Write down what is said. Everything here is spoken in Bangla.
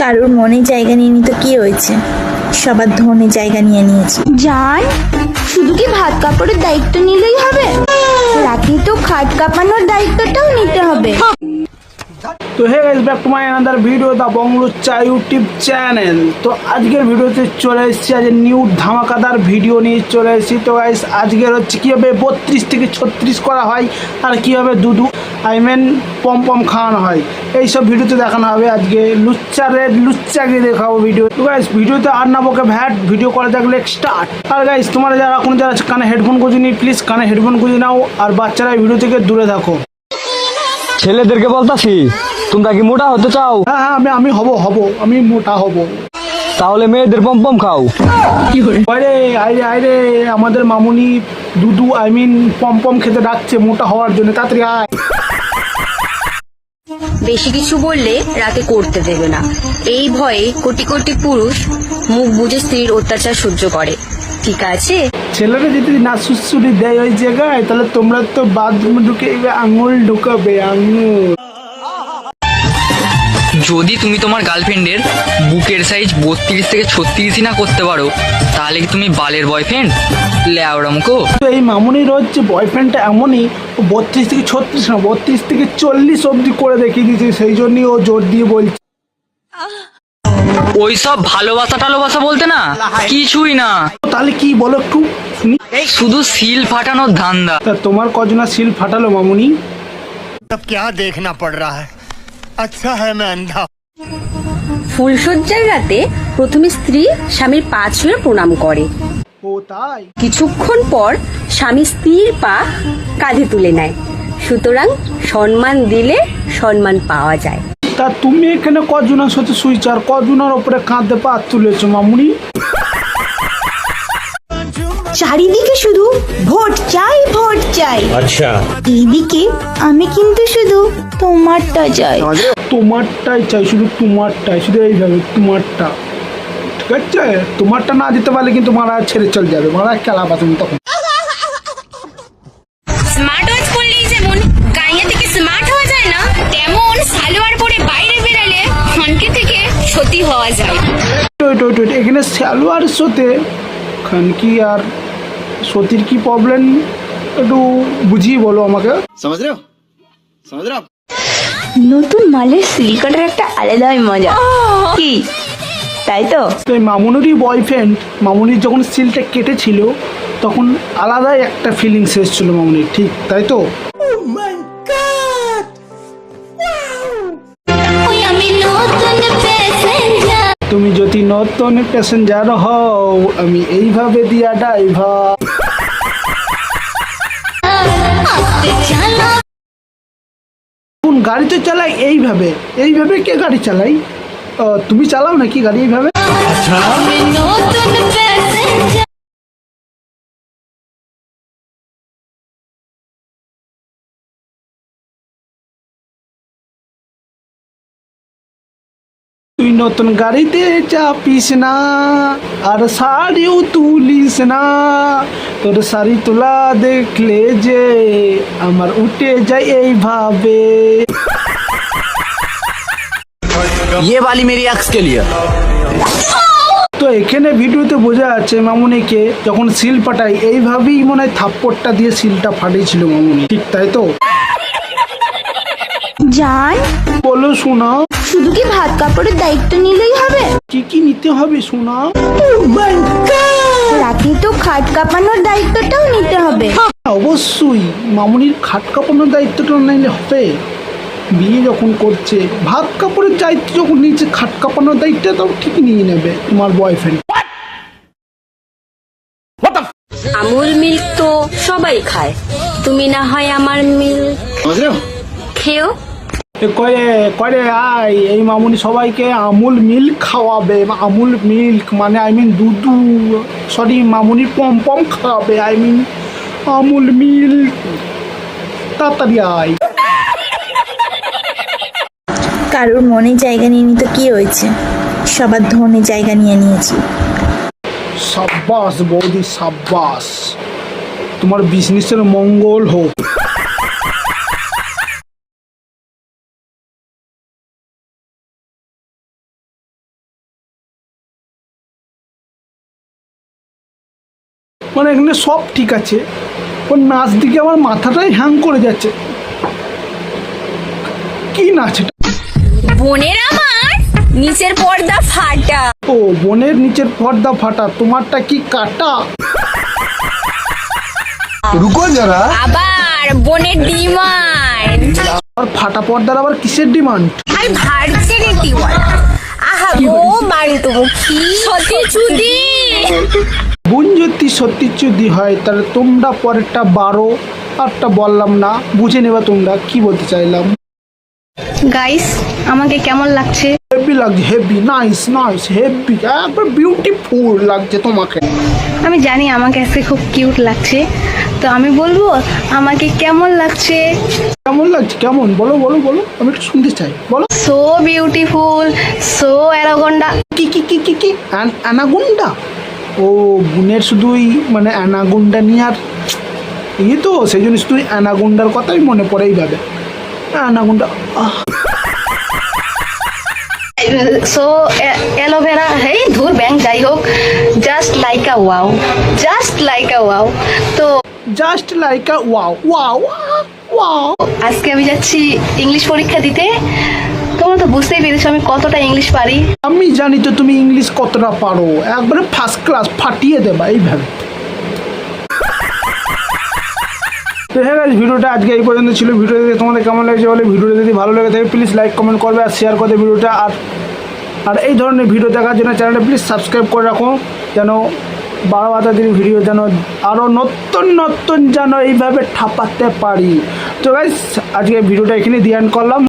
কারোর মনে জায়গা নিয়ে নিতে কি হয়েছে, সবার ধনে জায়গা নিয়ে নিয়েছে। জান, শুধু কি ভাত কাপড়ের দায়িত্ব নিলেই হবে? রাতে তো খাট কাঁপানোর দায়িত্বটাও নিতে হবে। তো hey guys, back to my another video the Bongluchcha YouTube channel. তো আজকের ভিডিওতে চলে এসেছি, আজ নিউ ধামাকাদার ভিডিও নিয়ে চলে এসেছি। তো গাইস, আজকের হচ্ছে কীভাবে 32 থেকে 36 করা হয় আর কীভাবে দুধু পম পম খাওয়ানো হয়, এইসব ভিডিওতে দেখানো হবে। আজকে লুচ্চাকে দেখাবো ভিডিও। তো গাইস, ভিডিওতে আর না বকে ভ্যাট, ভিডিও করা থাকলে স্টার্ট। আর গাইস, তোমরা যারা কানে হেডফোন গুঁজে নি, প্লিজ কানে হেডফোন গুঁজে নাও, আর বাচ্চারা ভিডিও থেকে দূরে থাকো। ছেলেদেরকে বলতাছি, তোমরা কি মোটা হতে চাও? হ্যাঁ, আমি আমি মোটা হব। তাহলে মেয়েদের পম খাও। আরে আইরে আমাদের মামুনি দুধু পম খেতে ডাকছে মোটা হওয়ার জন্য, তাড়াতাড়ি আয়। বেশি কিছু বললে রাতে করতে দেবে না, এই ভয়ে কোটি কোটি পুরুষ মুখ বুজে স্ত্রীর অত্যাচার সহ্য করে। ঠিক আছে, ছেলেরা যদি না সুসুরি দেয় ওই জায়গায়, তাহলে তোমরা তো বাথরুমে ঢুকে আঙুল ঢুকাবে, আঙুল। যদি তুমি তোমার গার্লফ্রেন্ডের বুকের সাইজ 32 থেকে 36 না করতে পারো, তাহলে কি তুমি বালের বয়ফ্রেন্ড? ল্যাওড়ামুখো। তো এই মামুনির হচ্ছে বয়ফ্রেন্ডটা এমনই, 32 থেকে 36 না, 32 থেকে 40 অব্দি করে দেখিয়ে দিয়েছে, সেই জন্যই ও জোর দিয়ে বলছে। ওইসব ভালোবাসা বলতে না কিছুই না, তাহলে কি বলো একটু শুনি। শুধু সিল ফাটানোর ধান্দা। তা তোমার কজনা সিল ফাটালো মামুনি? अब क्या देखना पड़ रहा है? अच्छा है मैं अंधा। ফুলশয্যার রাতে প্রথমে স্ত্রী স্বামীর পা ছুঁয়ে প্রণাম করে। ও তাই? কিছুক্ষণ পর স্বামী স্ত্রীর পা কাঁধে তুলে নেয়। সুতরাং সম্মান দিলে সম্মান পাওয়া যায়। তা তুমি এখানে কজনের সাথে শুয়েছো আর কজনের ওপরে কাঁধে পা তুলেছো মামুনি? চারিদিকে শুধু ভোট চাই, ভোট চাই। अच्छा এইদিকে আমি কিন্তু শুধু তোমারটা চাই। তোমারটাই চাই, শুধু তোমারটাই, শুধু এইভাবে তোমারটা। ঠিক আছে, তোমারটা না দিতে পারলে কিন্তু মারা ছেড়ে চলে যাবে, মারা খেলাবা তুমি তখন। স্মার্ট ওয়াচ পরলেই যেমন গাইয়া থেকে স্মার্ট হওয়া যায় না, তেমন সালোয়ার পরে বাইরে বেরালে খানকে থেকে সতী হওয়া যায়। এখানে সালোয়ার সাথে খানকি আর সতীর কি প্রবলেম, একটু বুঝিয়ে বলো আমাকে। समझ रहे हो? নতুন মালের সিলিকাটার একটা আলাদাই মজা, কি তাই তো? তো এই মামুনিরই বয়ফ্রেন্ড, মামুনির যখন সিলটা কেটেছিল তখন আলাদাই একটা ফিলিংস এসেছিল মামুনির, ঠিক তাই তো? তুমি যদি নতুন প্যাসেঞ্জার হও, আমি এইভাবে দিয়া ড্রাইভার। গাড়িতে চালাই এইভাবে, এইভাবে কে গাড়ি চালাই? তুমি চালাও নাকি গাড়ি এইভাবে? তুই নতুন গাড়িতে চাপিস না আর শাড়িও তুলিস না, তোর শাড়ি তোলা দেখলে যে আমার উঠে যায় এইভাবে। ये वाली मेरी एक्स के लिए। তো এখানে ভিডিওতে বোঝা যাচ্ছে মামুনিকে যখন সিল ফাটাই এইভাবেই মনে হয় থাপ্পড়টা দিয়ে সিলটা ফাটিয়েছিল মামুনি, ঠিক তাই তো? জান, বলো শোনা, শুধু কি ভাত কাপড়ের দায়িত্ব নিলেই হবে? কি কি নিতে হবে শোনা? রাতে তো খাট কাঁপানোর দায়িত্বটাও নিতে হবে। অবশ্যই মামুনির খাট কাপড়ের দায়িত্বটা নিলে হবে। বিয়ে যখন করছে, ভাত কাপড়ের দায়িত্ব যখন নিচ্ছে, খাট কাপড়ের দায়িত্বটাও ঠিক নিয়ে নেবে তোমার বয়ফ্রেন্ড। আমুল মিল্ক তো সবাই খায়, তুমি না হয় আমার মিল্ক समझ रहे हो? খেও। করে আয়, এই মামুনি সবাইকে আমুল মিল্ক খাওয়াবে। আমুল মিল্ক মানে দুধু, সরি মামুনি পম খাওয়াবে, আমুল মিল্ক। তাড়াতাড়ি আয়। কারোর মনে জায়গা নিয়ে নিতে কি হয়েছে, সবার ধনে জায়গা নিয়ে নিয়েছি। সাব্বাস বৌদি, সাব্বাস, তোমার বিজনেসের মঙ্গল হোক। মানে এখানে সব ঠিক আছে, ওর নাচ দিকে আমার মাথাটাই হ্যাং করে যাচ্ছে। কি নাচ এটা? বোনের আমার নিচের পর্দা ফাটা। ও বোনের নিচের পর্দা ফাটা, তোমারটা কি কাটা? আবার বোনের ডিমান্ড। আর ফাটা পর্দার আবার কিসের ডিমান্ড? আর ভার্সিটি ওয়ালা। আহা গো বান্টুমুখী সতী চুদি। বোন যদি সত্যি যদি হয় তাহলে তোমরা পরেরটা 12 আরটা বললাম না, বুঝে নেবা তোমরা কি বলতে চাইলাম। গাইস আমাকে কেমন লাগছে? হেভি লাগছে, হেভি, নাইস নাইস, হেভি, একবার বিউটিফুল লাগছে তোমাকে। আমি জানি আমাকে আজকে খুব কিউট লাগছে, তো আমি বলবো আমাকে কেমন লাগছে। কেমন লাগছে? কেমন? বলো বলো বলো, আমি একটু শুনতে চাই, বলো। So beautiful, so arrogant. কি কি কি কি কি অ্যানাগুন্ডা? ও বোনের শুধুই মানে অ্যানাগুন্ডা নিয়ে আর তো সেই জন্য শুধু অ্যানাগুন্ডার কথাই মনে পড়ে এইভাবে, অ্যানাগুন্ডা। সো অ্যালোভেরা, হেই ধুর ব্যাং, যাই হোক, just like a wow, just like a wow. তো just like a wow wow wow. আজকে আমি যাচ্ছি ইংলিশ পরীক্ষা দিতে। তোমরা তো বুঝতেই পেরেছো আমি কতটা ইংলিশ পারি। আমি জানি তো তুমি ইংলিশ কতটা পারো, একবারে ফার্স্ট ক্লাস, ফাটিয়ে দেবা এইভাবে। তো হ্যাঁ গাইস, ভিডিওটা আজকে এই পর্যন্ত ছিল। ভিডিও দেখে তোমাদের কেমন লাগছে বলে, ভিডিওটা যদি ভালো লেগে থাকে প্লিজ লাইক কমেন্ট করবে আর শেয়ার করবে ভিডিওটা। আর এই ধরনের ভিডিও দেখার জন্য চ্যানেলটা প্লিজ সাবস্ক্রাইব করে রাখো, যেন 12 বাতাদির ভিডিও যেন আরও নতুন নতুন যেন এইভাবে ঠাপাতে পারি। তো গাইস আজকে ভিডিওটা এখানে দিয়ে এন্ড করলাম।